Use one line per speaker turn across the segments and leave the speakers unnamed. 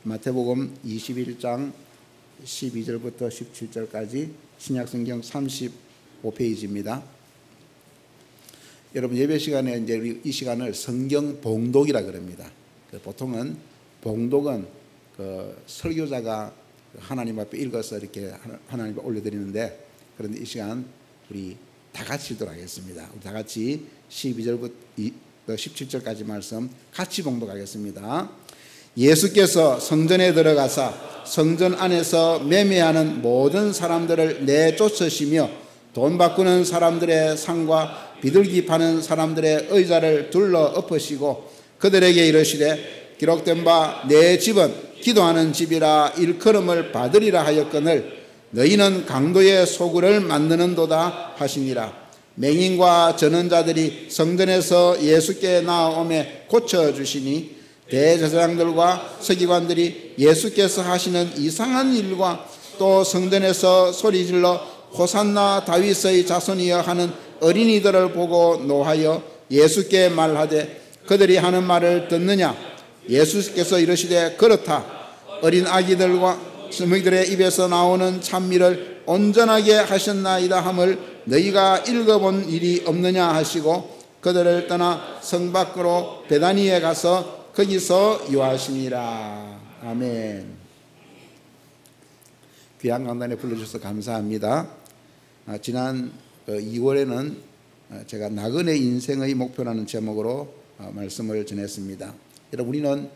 마태복음 21장 12절부터 17절까지 신약성경 35페이지입니다. 여러분 예배 시간에 이제 이 시간을 성경 봉독이라 그럽니다. 보통은 봉독은 설교자가 하나님 앞에 읽어서 이렇게 하나님 앞에 올려드리는데, 그런데 이 시간 우리 다 같이 읽도록 하겠습니다. 우리 다 같이 12절부터 17절까지 말씀 같이 봉독하겠습니다. 예수께서 성전에 들어가사 성전 안에서 매매하는 모든 사람들을 내쫓으시며 돈 바꾸는 사람들의 상과 비둘기 파는 사람들의 의자를 둘러 엎으시고 그들에게 이르시되 기록된 바 내 집은 기도하는 집이라 일컬음을 받으리라 하였거늘 너희는 강도의 소굴을 만드는도다 하시니라. 맹인과 전원자들이 성전에서 예수께 나아오매 고쳐주시니 대제사장들과 서기관들이 예수께서 하시는 이상한 일과 또 성전에서 소리질러 호산나 다윗의 자손이여 하는 어린이들을 보고 노하여 예수께 말하되 그들이 하는 말을 듣느냐. 예수께서 이르시되 그렇다. 어린 아기들과 스미들의 입에서 나오는 찬미를 온전하게 하셨나이다 함을 너희가 읽어본 일이 없느냐 하시고 그들을 떠나 성 밖으로 베다니에 가서 거기서 유하시니라. 아멘. 귀한 강단에 불러주셔서 감사합니다. 지난 2월에는 제가 나그네 인생의 목표라는 제목으로 말씀을 전했습니다. 여러분, 우리는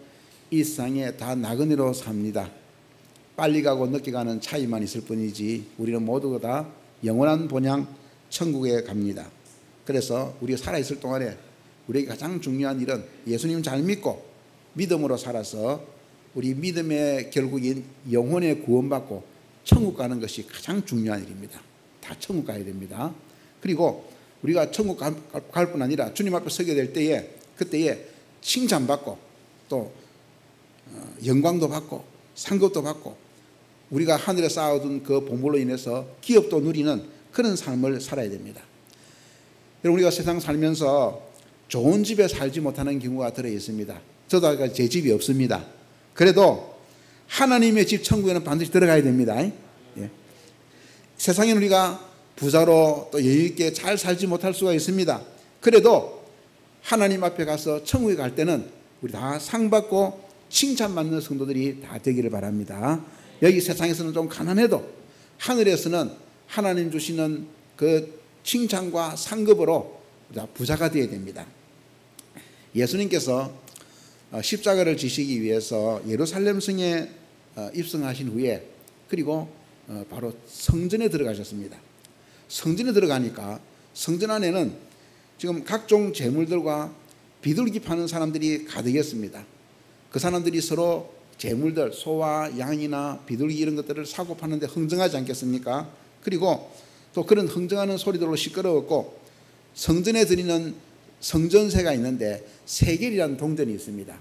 이 세상에 다 나그네로 삽니다. 빨리 가고 늦게 가는 차이만 있을 뿐이지 우리는 모두가 다 영원한 본향 천국에 갑니다. 그래서 우리가 살아있을 동안에 우리에게 가장 중요한 일은 예수님 잘 믿고 믿음으로 살아서 우리 믿음의 결국인 영혼의 구원받고 천국 가는 것이 가장 중요한 일입니다. 다 천국 가야 됩니다. 그리고 우리가 천국 갈 뿐 아니라 주님 앞에 서게 될 때에 그때에 칭찬받고 또 영광도 받고 상급도 받고 우리가 하늘에 쌓아둔 그 보물로 인해서 기업도 누리는 그런 삶을 살아야 됩니다. 여러분, 우리가 세상 살면서 좋은 집에 살지 못하는 경우가 들어 있습니다. 저도 아직 제 집이 없습니다. 그래도 하나님의 집 천국에는 반드시 들어가야 됩니다. 예. 세상에는 우리가 부자로 또 여유있게 잘 살지 못할 수가 있습니다. 그래도 하나님 앞에 가서 천국에 갈 때는 우리 다 상받고 칭찬받는 성도들이 다 되기를 바랍니다. 여기 세상에서는 좀 가난해도 하늘에서는 하나님 주시는 그 칭찬과 상급으로 다 부자가 되어야 됩니다. 예수님께서 십자가를 지시기 위해서 예루살렘 성에 입성하신 후에 그리고 바로 성전에 들어가셨습니다. 성전에 들어가니까 성전 안에는 지금 각종 재물들과 비둘기 파는 사람들이 가득했습니다. 그 사람들이 서로 재물들, 소와 양이나 비둘기 이런 것들을 사고 파는데 흥정하지 않겠습니까? 그리고 또 그런 흥정하는 소리들로 시끄러웠고 성전에 드리는 성전세가 있는데 세겔이라는 동전이 있습니다.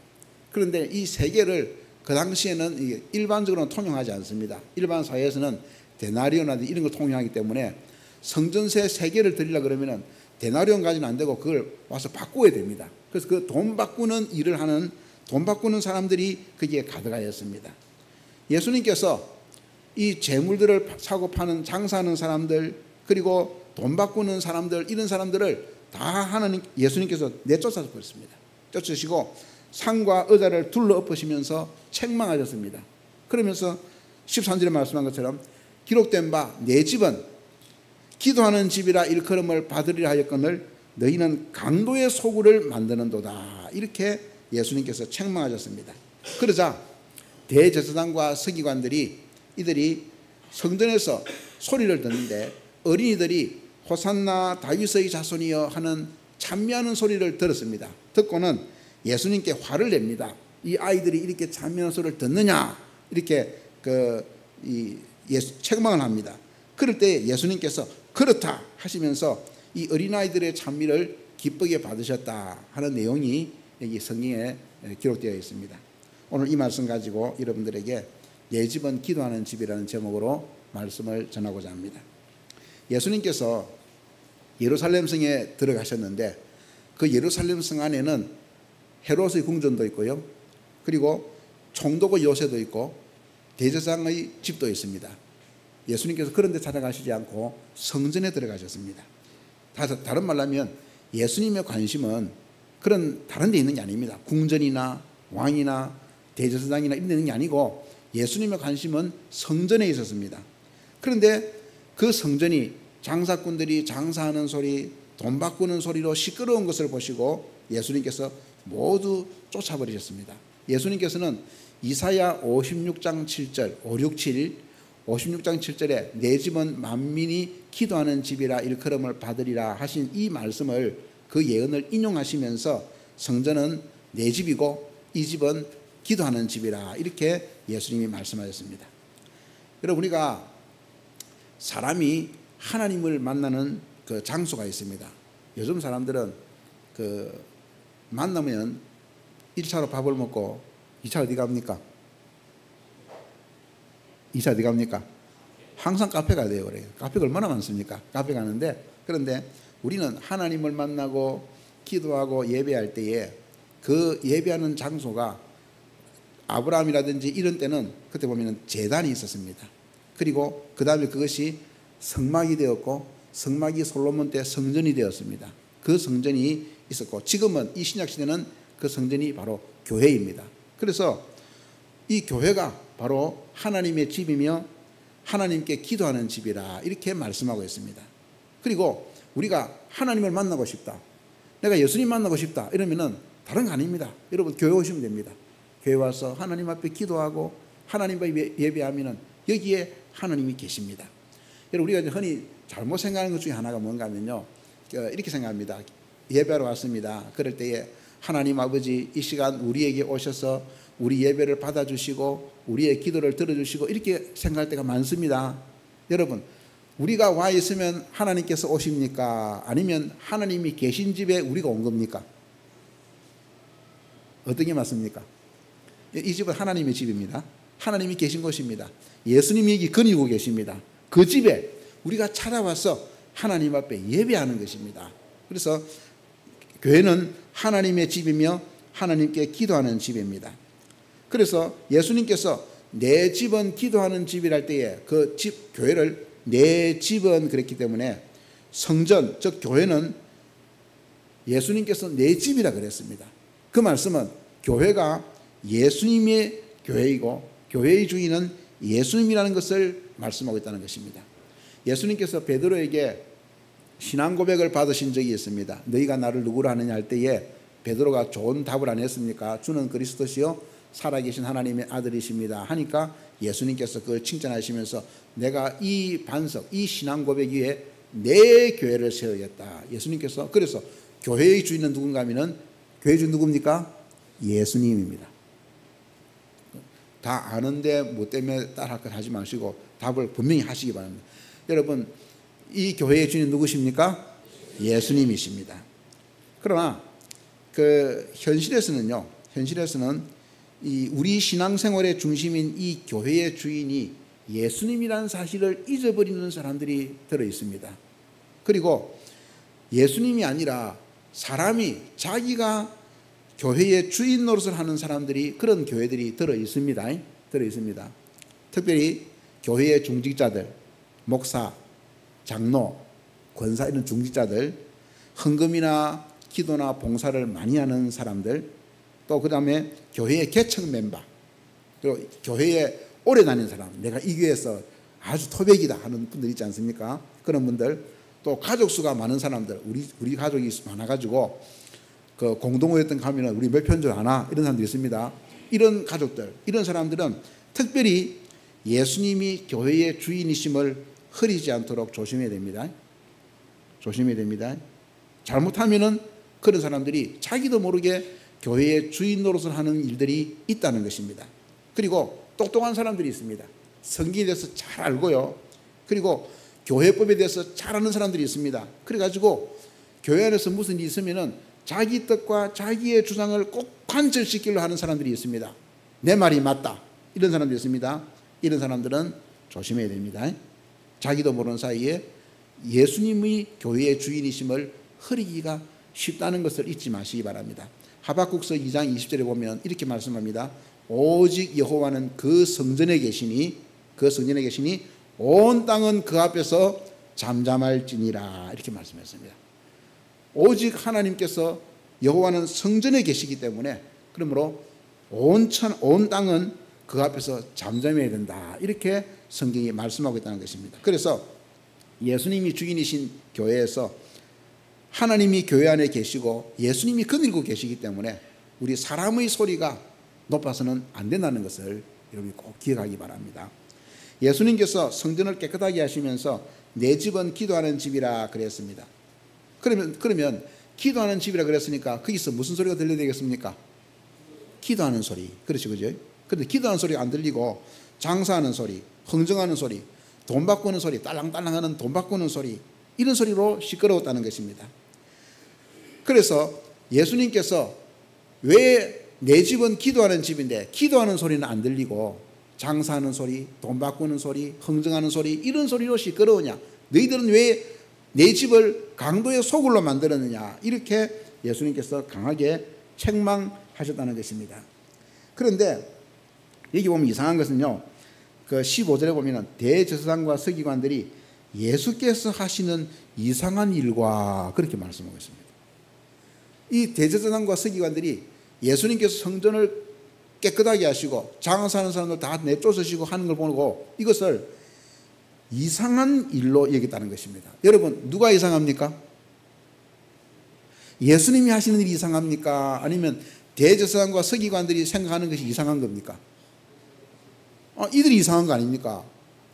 그런데 이 세겔을 그 당시에는 일반적으로는 통용하지 않습니다. 일반 사회에서는 데나리온이나 이런 걸 통용하기 때문에 성전세 세겔을 드리려 그러면은 데나리온 가지는 안 되고 그걸 와서 바꾸어야 됩니다. 그래서 그 돈 바꾸는 일을 하는 돈 바꾸는 사람들이 거기에 가득하였습니다. 예수님께서 이 재물들을 사고 파는 장사하는 사람들 그리고 돈 바꾸는 사람들 이런 사람들을 다 하나님 예수님께서 내쫓아서 버렸습니다. 쫓으시고 상과 의자를 둘러 엎으시면서 책망하셨습니다. 그러면서 13절에 말씀한 것처럼 기록된 바 내 집은 기도하는 집이라 일컬음을 받으리라 하였거늘 너희는 강도의 소굴을 만드는도다. 이렇게 예수님께서 책망하셨습니다. 그러자 대제사장과 서기관들이 이들이 성전에서 소리를 듣는데 어린이들이 호산나 다윗의 자손이여 하는 찬미하는 소리를 들었습니다. 듣고는 예수님께 화를 냅니다. 이 아이들이 이렇게 찬미하는 소리를 듣느냐 이렇게 책망을 합니다. 그럴 때 예수님께서 그렇다 하시면서 이 어린아이들의 찬미를 기쁘게 받으셨다 하는 내용이 여기 성경에 기록되어 있습니다. 오늘 이 말씀 가지고 여러분들에게 내 집은 기도하는 집이라는 제목으로 말씀을 전하고자 합니다. 예수님께서 예루살렘 성에 들어가셨는데 그 예루살렘 성 안에는 헤롯의 궁전도 있고요. 그리고 총독의 요새도 있고 대제사장의 집도 있습니다. 예수님께서 그런 데 찾아가시지 않고 성전에 들어가셨습니다. 다른 말로 하면 예수님의 관심은 그런 다른 데 있는 게 아닙니다. 궁전이나 왕이나 대제사장이나 이런 데 있는 게 아니고 예수님의 관심은 성전에 있었습니다. 그런데 그 성전이 장사꾼들이 장사하는 소리, 돈 바꾸는 소리로 시끄러운 것을 보시고 예수님께서 모두 쫓아버리셨습니다. 예수님께서는 이사야 56장 7절, 56장 7절에 내 집은 만민이 기도하는 집이라 일컬음을 받으리라 하신 이 말씀을, 그 예언을 인용하시면서 성전은 내 집이고 이 집은 기도하는 집이라 이렇게 예수님이 말씀하셨습니다. 여러분, 우리가 사람이 하나님을 만나는 그 장소가 있습니다. 요즘 사람들은 그 만나면 1차로 밥을 먹고 2차 어디 갑니까? 2차 어디 갑니까? 항상 카페 가야 돼요. 그래요. 카페가 얼마나 많습니까? 카페 가는데, 그런데 우리는 하나님을 만나고 기도하고 예배할 때에 그 예배하는 장소가 아브라함이라든지 이런 때는 그때 보면 제단이 있었습니다. 그리고 그 다음에 그것이 성막이 되었고 성막이 솔로몬 때 성전이 되었습니다. 그 성전이 있었고 지금은 이 신약시대는 그 성전이 바로 교회입니다. 그래서 이 교회가 바로 하나님의 집이며 하나님께 기도하는 집이라 이렇게 말씀하고 있습니다. 그리고 우리가 하나님을 만나고 싶다, 내가 예수님 만나고 싶다 이러면은 다른 거 아닙니다. 여러분, 교회 오시면 됩니다. 교회 와서 하나님 앞에 기도하고 하나님 앞에 예배하면은 여기에 하나님이 계십니다. 여러분, 우리가 흔히 잘못 생각하는 것 중에 하나가 뭔가 하면요, 이렇게 생각합니다. 예배하러 왔습니다. 그럴 때에 하나님 아버지 이 시간 우리에게 오셔서 우리 예배를 받아주시고 우리의 기도를 들어주시고 이렇게 생각할 때가 많습니다. 여러분, 우리가 와 있으면 하나님께서 오십니까? 아니면 하나님이 계신 집에 우리가 온 겁니까? 어떤 게 맞습니까? 이 집은 하나님의 집입니다. 하나님이 계신 곳입니다. 예수님이 여기 거니고 계십니다. 그 집에 우리가 찾아와서 하나님 앞에 예배하는 것입니다. 그래서 교회는 하나님의 집이며 하나님께 기도하는 집입니다. 그래서 예수님께서 내 집은 기도하는 집이랄 때에 그 집, 교회를 내 집은 그랬기 때문에 성전, 즉 교회는 예수님께서 내 집이라 그랬습니다. 그 말씀은 교회가 예수님의 교회이고 교회의 주인은 예수님이라는 것을 말씀하고 있다는 것입니다. 예수님께서 베드로에게 신앙 고백을 받으신 적이 있습니다. 너희가 나를 누구로 하느냐 할 때에 베드로가 좋은 답을 안 했습니까? 주는 그리스도시요 살아계신 하나님의 아들이십니다 하니까 예수님께서 그걸 칭찬하시면서 내가 이 반석, 이 신앙 고백 위에 내 교회를 세우겠다. 예수님께서, 그래서 교회의 주인은 누군가 하면은 교회의 주인 누굽니까? 예수님입니다. 다 아는데 뭐 때문에 따라할 것 하지 마시고 답을 분명히 하시기 바랍니다. 여러분, 이 교회의 주인은 누구십니까? 예수님이십니다. 그러나 그 현실에서는 이 우리 신앙생활의 중심인 이 교회의 주인이 예수님이라는 사실을 잊어버리는 사람들이 들어 있습니다. 그리고 예수님이 아니라 사람이 자기가 교회의 주인 노릇을 하는 사람들이, 그런 교회들이 들어 있습니다. 특별히 교회의 중직자들, 목사, 장로, 권사 이런 중직자들, 헌금이나 기도나 봉사를 많이 하는 사람들, 또 그 다음에 교회의 개척 멤버, 그리고 교회에 오래 다니는 사람, 내가 이 교회에서 아주 토백이다 하는 분들 있지 않습니까? 그런 분들, 또 가족 수가 많은 사람들, 우리 가족이 많아가지고 그 공동회였던 가면 우리 몇 편 줄 아나 이런 사람들이 있습니다. 이런 가족들, 이런 사람들은 특별히 예수님이 교회의 주인이심을 흐리지 않도록 조심해야 됩니다. 조심해야 됩니다. 잘못하면은 그런 사람들이 자기도 모르게 교회의 주인 노릇을 하는 일들이 있다는 것입니다. 그리고 똑똑한 사람들이 있습니다. 성경에 대해서 잘 알고요. 그리고 교회법에 대해서 잘 아는 사람들이 있습니다. 그래가지고 교회 안에서 무슨 일이 있으면은 자기 뜻과 자기의 주장을 꼭 관철시키려 하는 사람들이 있습니다. 내 말이 맞다, 이런 사람들이 있습니다. 이런 사람들은 조심해야 됩니다. 자기도 모르는 사이에 예수님이 교회의 주인이심을 흐리기가 쉽다는 것을 잊지 마시기 바랍니다. 하박국서 2장 20절에 보면 이렇게 말씀합니다. 오직 여호와는 그 성전에 계시니 온 땅은 그 앞에서 잠잠할지니라 이렇게 말씀했습니다. 오직 하나님께서 여호와는 성전에 계시기 때문에 그러므로 온 땅은 그 앞에서 잠잠해야 된다 이렇게 성경이 말씀하고 있다는 것입니다. 그래서 예수님이 주인이신 교회에서 하나님이 교회 안에 계시고 예수님이 거느리고 계시기 때문에 우리 사람의 소리가 높아서는 안 된다는 것을 여러분이 꼭 기억하기 바랍니다. 예수님께서 성전을 깨끗하게 하시면서 내 집은 기도하는 집이라 그랬습니다. 그러면 기도하는 집이라 그랬으니까 거기서 무슨 소리가 들려야 되겠습니까? 기도하는 소리. 그렇죠, 그죠? 그런데 기도하는 소리가 안 들리고 장사하는 소리, 흥정하는 소리, 돈 바꾸는 소리, 딸랑딸랑하는 돈 바꾸는 소리, 이런 소리로 시끄러웠다는 것입니다. 그래서 예수님께서 왜 내 집은 기도하는 집인데 기도하는 소리는 안 들리고 장사하는 소리, 돈 바꾸는 소리, 흥정하는 소리, 이런 소리로 시끄러우냐? 너희들은 왜 내 집을 강도의 소굴로 만들었느냐? 이렇게 예수님께서 강하게 책망하셨다는 것입니다. 그런데 여기 보면 이상한 것은요, 그 15절에 보면 대제사장과 서기관들이 예수께서 하시는 이상한 일과 그렇게 말씀하고 있습니다. 이 대제사장과 서기관들이 예수님께서 성전을 깨끗하게 하시고 장사하는 사람들 다 내쫓으시고 하는 걸 보고 이것을 이상한 일로 여겼다는 것입니다. 여러분, 누가 이상합니까? 예수님이 하시는 일이 이상합니까? 아니면 대제사장과 서기관들이 생각하는 것이 이상한 겁니까? 이들이 이상한 거 아닙니까?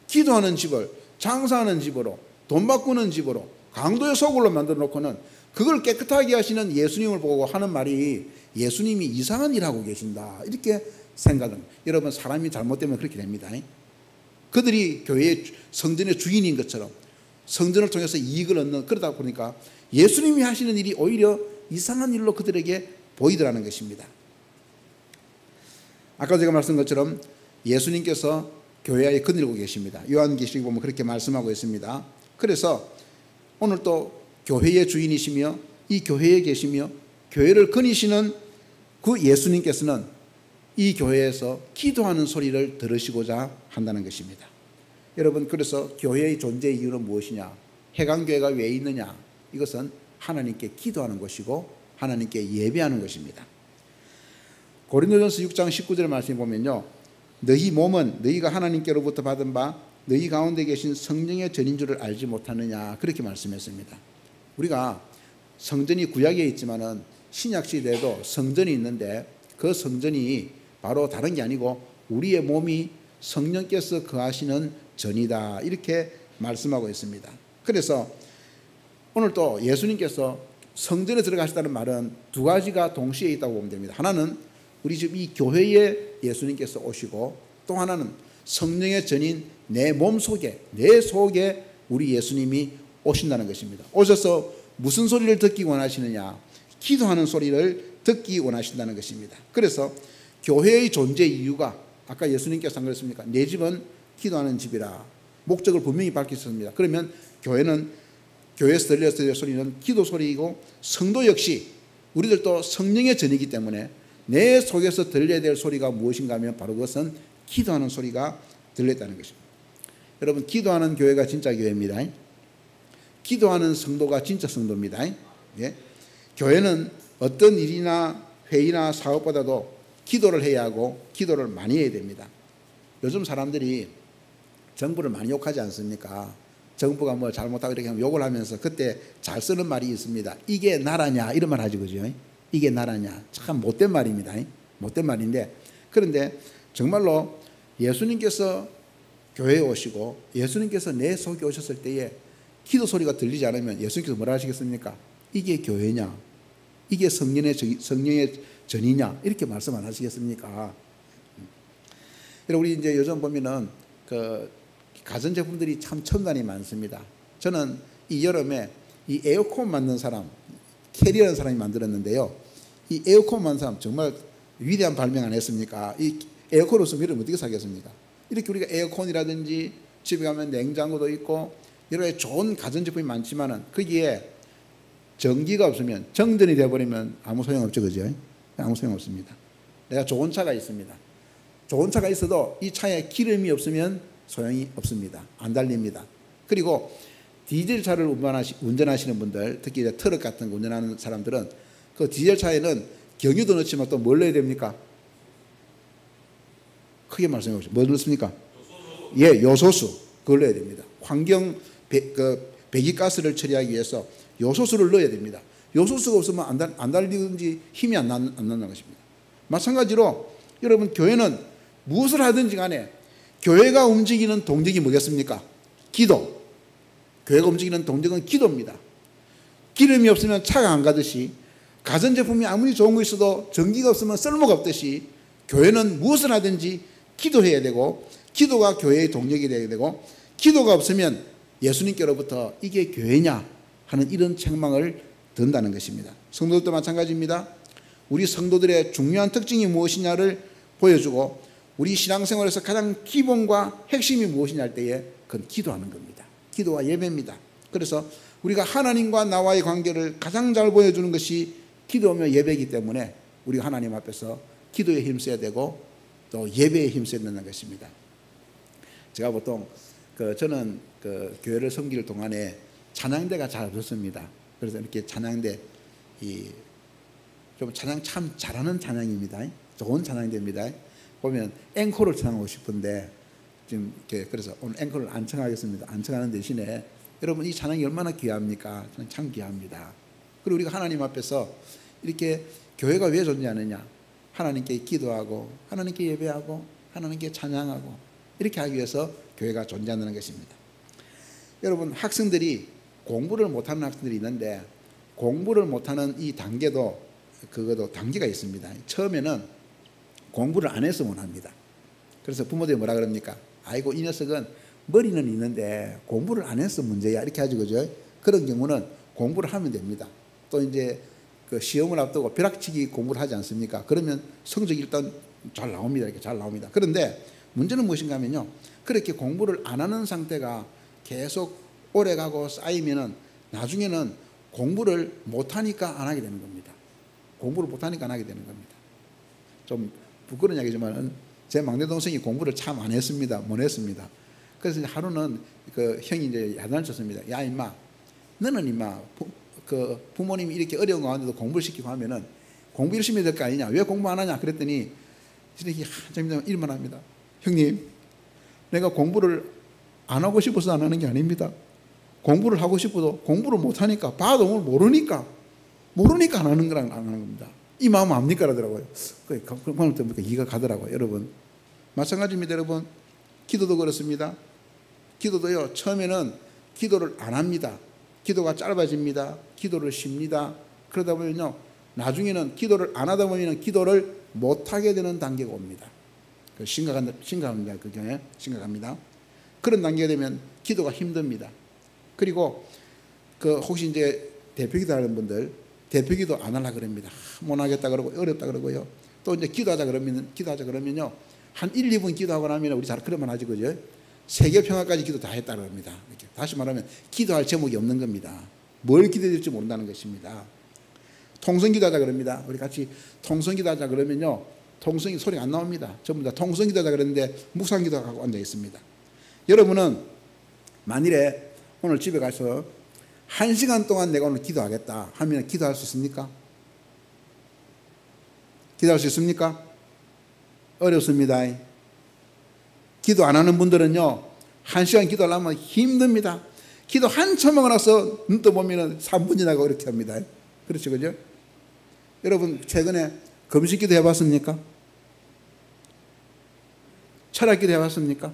기도하는 집을 장사하는 집으로, 돈 바꾸는 집으로, 강도의 소굴로 만들어 놓고는 그걸 깨끗하게 하시는 예수님을 보고 하는 말이 예수님이 이상한 일 하고 계신다 이렇게 생각합니다. 여러분, 사람이 잘못되면 그렇게 됩니다. 그들이 교회의 성전의 주인인 것처럼 성전을 통해서 이익을 얻는, 그러다 보니까 예수님이 하시는 일이 오히려 이상한 일로 그들에게 보이더라는 것입니다. 아까 제가 말씀한 것처럼 예수님께서 교회에 거느리고 계십니다. 요한계시록 보면 그렇게 말씀하고 있습니다. 그래서 오늘 또 교회의 주인이시며 이 교회에 계시며 교회를 거니시는 그 예수님께서는 이 교회에서 기도하는 소리를 들으시고자 한다는 것입니다. 여러분, 그래서 교회의 존재 이유는 무엇이냐? 해강교회가 왜 있느냐? 이것은 하나님께 기도하는 것이고 하나님께 예배하는 것입니다. 고린도전서 6장 19절 말씀 보면요, 너희 몸은 너희가 하나님께로부터 받은 바 너희 가운데 계신 성령의 전인 줄을 알지 못하느냐 그렇게 말씀했습니다. 우리가 성전이 구약에 있지만은 신약 시대에도 성전이 있는데 그 성전이 바로 다른 게 아니고 우리의 몸이 성령께서 거하시는 전이다 이렇게 말씀하고 있습니다. 그래서 오늘 또 예수님께서 성전에 들어가시다는 말은 두 가지가 동시에 있다고 보면 됩니다. 하나는 우리 집 이 교회에 예수님께서 오시고 또 하나는 성령의 전인 내 몸 속에 내 속에 우리 예수님이 오신다는 것입니다. 오셔서 무슨 소리를 듣기 원하시느냐? 기도하는 소리를 듣기 원하신다는 것입니다. 그래서 교회의 존재 이유가 아까 예수님께서 한 그랬습니까? 내 집은 기도하는 집이라 목적을 분명히 밝히셨습니다. 그러면 교회에서 들렸을 소리는 기도 소리이고 성도 역시 우리들도 성령의 전이기 때문에 내 속에서 들려야 될 소리가 무엇인가 하면 바로 그것은 기도하는 소리가 들렸다는 것입니다. 여러분, 기도하는 교회가 진짜 교회입니다. 기도하는 성도가 진짜 성도입니다. 예? 교회는 어떤 일이나 회의나 사업보다도 기도를 해야 하고 기도를 많이 해야 됩니다. 요즘 사람들이 정부를 많이 욕하지 않습니까? 정부가 뭐 잘못하고 이렇게 하면 욕을 하면서 그때 잘 쓰는 말이 있습니다. 이게 나라냐 이런 말 하지, 그죠? 이게 나라냐, 참 못된 말입니다. 못된 말인데, 그런데 정말로 예수님께서 교회에 오시고 예수님께서 내 속에 오셨을 때에 기도 소리가 들리지 않으면 예수님께서 뭐라 하시겠습니까? 이게 교회냐, 이게 성령의 전이냐 이렇게 말씀 안 하시겠습니까? 여러분, 우리 이제 요즘 보면은 그 가전제품들이 참 첨단이 많습니다. 저는 이 여름에 이 에어컨 만든 사람, 캐리라는 사람이 만들었는데요, 이 에어컨 만든 사람 정말 위대한 발명 안 했습니까? 이 에어컨 없으면 여러분 어떻게 사겠습니까? 이렇게 우리가 에어컨이라든지 집에 가면 냉장고도 있고 여러 가지 좋은 가전제품이 많지만은 거기에 전기가 없으면, 정전이 되어버리면 아무 소용없죠, 그죠? 아무 소용없습니다. 내가 좋은 차가 있습니다. 좋은 차가 있어도 이 차에 기름이 없으면 소용이 없습니다. 안 달립니다. 그리고 디젤 차를 운전하시는 분들, 특히 이제 트럭 같은 거 운전하는 사람들은 그 디젤 차에는 경유도 넣지만 또 뭘 넣어야 됩니까? 크게 말씀해 보시죠. 뭘 넣습니까? 예, 요소수. 그걸 넣어야 됩니다. 환경 배기가스를 처리하기 위해서 요소수를 넣어야 됩니다. 요소수가 없으면 안 달리든지 힘이 안 난다는 것입니다. 마찬가지로 여러분, 교회는 무엇을 하든지 간에 교회가 움직이는 동력이 뭐겠습니까? 기도. 교회가 움직이는 동력은 기도입니다. 기름이 없으면 차가 안 가듯이, 가전제품이 아무리 좋은 거 있어도 전기가 없으면 쓸모가 없듯이, 교회는 무엇을 하든지 기도해야 되고, 기도가 교회의 동력이 되어야 되고, 기도가 없으면 예수님께로부터 이게 교회냐 하는 이런 책망을 든다는 것입니다. 성도들도 마찬가지입니다. 우리 성도들의 중요한 특징이 무엇이냐를 보여주고, 우리 신앙생활에서 가장 기본과 핵심이 무엇이냐 할 때에 그건 기도하는 겁니다. 기도와 예배입니다. 그래서 우리가 하나님과 나와의 관계를 가장 잘 보여주는 것이 기도며 예배이기 때문에 우리가 하나님 앞에서 기도에 힘써야 되고 또 예배에 힘써야 된다는 것입니다. 제가 보통 저는 교회를 섬길 동안에 찬양대가 잘 없었습니다. 그래서 이렇게 찬양대, 좀 찬양 참 잘하는 찬양입니다. 좋은 찬양대입니다. 보면 앵콜을 청하고 싶은데 지금 그래서 오늘 앵콜을 안 청하겠습니다. 안 청하는 대신에 여러분, 이 찬양이 얼마나 귀합니까? 저는 참 귀합니다. 그리고 우리가 하나님 앞에서 이렇게 교회가 왜 존재하느냐? 하나님께 기도하고 하나님께 예배하고 하나님께 찬양하고 이렇게 하기 위해서 교회가 존재한다는 것입니다. 여러분, 학생들이 공부를 못하는 학생들이 있는데, 공부를 못하는 이 단계도 그것도 단계가 있습니다. 처음에는 공부를 안 해서 못합니다. 그래서 부모들이 뭐라 그럽니까? 아이고, 이 녀석은 머리는 있는데 공부를 안 해서 문제야, 이렇게 하죠. 그죠? 그런 경우는 공부를 하면 됩니다. 또 이제 그 시험을 앞두고 벼락치기 공부를 하지 않습니까? 그러면 성적이 일단 잘 나옵니다. 이렇게 잘 나옵니다. 그런데 문제는 무엇인가 하면요, 그렇게 공부를 안 하는 상태가 계속 오래가고 쌓이면은 나중에는 공부를 못하니까 안 하게 되는 겁니다. 공부를 못하니까 안 하게 되는 겁니다. 좀 부끄러운 이야기지만 제 막내 동생이 공부를 참 안 했습니다. 못 했습니다. 그래서 하루는 그 형이 이제 야단을 쳤습니다. 야, 임마, 너는 임마 부모님이 이렇게 어려운 가운데도 공부를 시키고 하면은 공부 열심히 해야 될 거 아니냐? 왜 공부 안 하냐? 그랬더니 이렇게 한참 일만 합니다. 형님, 내가 공부를 안 하고 싶어서 안 하는 게 아닙니다. 공부를 하고 싶어도 공부를 못 하니까, 봐도 모르니까 안 하는 거랑 안 하는 겁니다. 이 마음 압니까? 그러더라고요. 그만 때문에 이해가 가더라고요. 여러분, 마찬가지입니다. 여러분, 기도도 그렇습니다. 기도도요, 처음에는 기도를 안 합니다. 기도가 짧아집니다. 기도를 쉽니다. 그러다 보면요, 나중에는 기도를 안 하다 보면 기도를 못하게 되는 단계가 옵니다. 심각합니다. 그 경우에 심각합니다. 그런 단계가 되면 기도가 힘듭니다. 그리고 혹시 이제 대표기도 하는 분들, 대표기도 안 하려고 그럽니다. 못 하겠다 그러고 어렵다 그러고요. 또 이제 기도하자 그러면요, 한 1, 2분 기도하고 나면 우리 잘 그러면 하지, 그죠? 세계평화까지 기도 다 했다 그럽니다. 이렇게. 다시 말하면 기도할 제목이 없는 겁니다. 뭘 기도해야 될지 모른다는 것입니다. 통성기도하자 그럽니다. 우리 같이 통성기도하자 그러면요, 통성이 소리가 안 나옵니다. 전부 다 통성기도하자 그랬는데 묵상기도하고 앉아 있습니다. 여러분은 만일에 오늘 집에 가서 1시간 동안 내가 오늘 기도하겠다 하면 기도할 수 있습니까? 기도할 수 있습니까? 어렵습니다. 기도 안 하는 분들은요, 1시간 기도하려면 힘듭니다. 기도 한참 하고 나서 눈 떠보면 3분 지나고 이렇게 합니다. 그렇죠, 그죠? 여러분, 최근에 금식기도 해봤습니까? 철학기도 해봤습니까?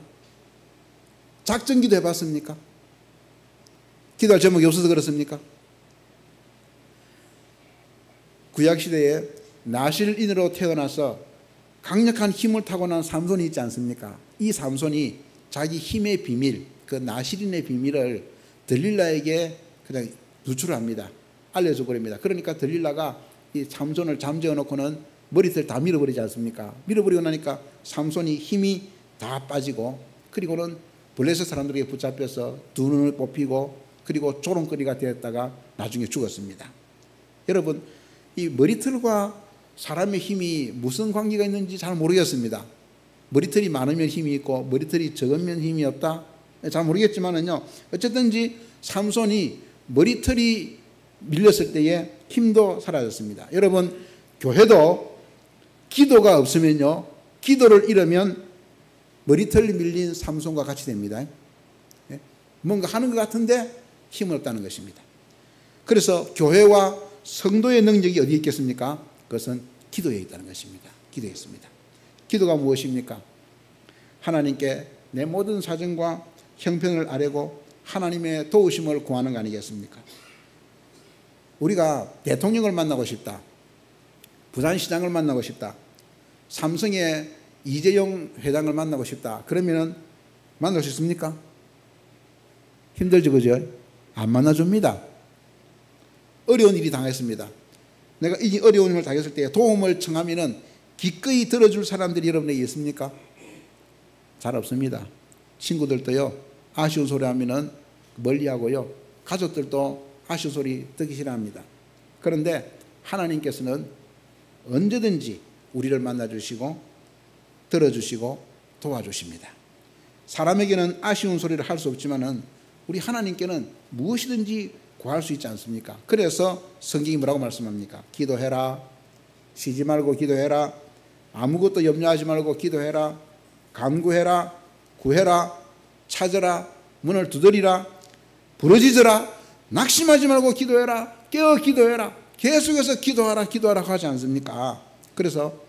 작전기도 해봤습니까? 기도할 제목이 없어서 그렇습니까? 구약시대에 나실인으로 태어나서 강력한 힘을 타고난 삼손이 있지 않습니까? 이 삼손이 자기 힘의 비밀, 그 나실인의 비밀을 들릴라에게 그냥 누출을 합니다. 알려줘 버립니다. 그러니까 들릴라가 이 삼손을 잠재워 놓고는 머리털 다 밀어버리지 않습니까? 밀어버리고 나니까 삼손이 힘이 다 빠지고, 그리고는 블레셋 사람들에게 붙잡혀서 두 눈을 뽑히고, 그리고 조롱거리가 되었다가 나중에 죽었습니다. 여러분, 이 머리털과 사람의 힘이 무슨 관계가 있는지 잘 모르겠습니다. 머리털이 많으면 힘이 있고 머리털이 적으면 힘이 없다? 잘 모르겠지만은요, 어쨌든지 삼손이 머리털이 밀렸을 때에 힘도 사라졌습니다. 여러분, 교회도 기도가 없으면요, 기도를 잃으면 머리털이 밀린 삼손과 같이 됩니다. 뭔가 하는 것 같은데 힘은 없다는 것입니다. 그래서 교회와 성도의 능력이 어디에 있겠습니까? 그것은 기도에 있다는 것입니다. 기도에 있습니다. 기도가 무엇입니까? 하나님께 내 모든 사정과 형편을 아뢰고 하나님의 도우심을 구하는 거 아니겠습니까? 우리가 대통령을 만나고 싶다, 부산시장을 만나고 싶다, 삼성의 이재용 회장을 만나고 싶다, 그러면 만날 수 있습니까? 힘들죠, 그죠? 안 만나줍니다. 어려운 일이 당했습니다. 내가 이 어려운 일을 당했을 때 도움을 청하면 기꺼이 들어줄 사람들이 여러분에게 있습니까? 잘 없습니다. 친구들도요, 아쉬운 소리 하면은 멀리하고요, 가족들도 아쉬운 소리 듣기 싫어합니다. 그런데 하나님께서는 언제든지 우리를 만나주시고 들어주시고 도와주십니다. 사람에게는 아쉬운 소리를 할 수 없지만은 우리 하나님께는 무엇이든지 구할 수 있지 않습니까? 그래서 성경이 뭐라고 말씀합니까? 기도해라, 쉬지 말고 기도해라, 아무것도 염려하지 말고 기도해라, 간구해라, 구해라, 찾아라, 문을 두드리라, 부르짖으라, 낙심하지 말고 기도해라, 깨어 기도해라, 계속해서 기도하라, 기도하라고 하지 않습니까? 그래서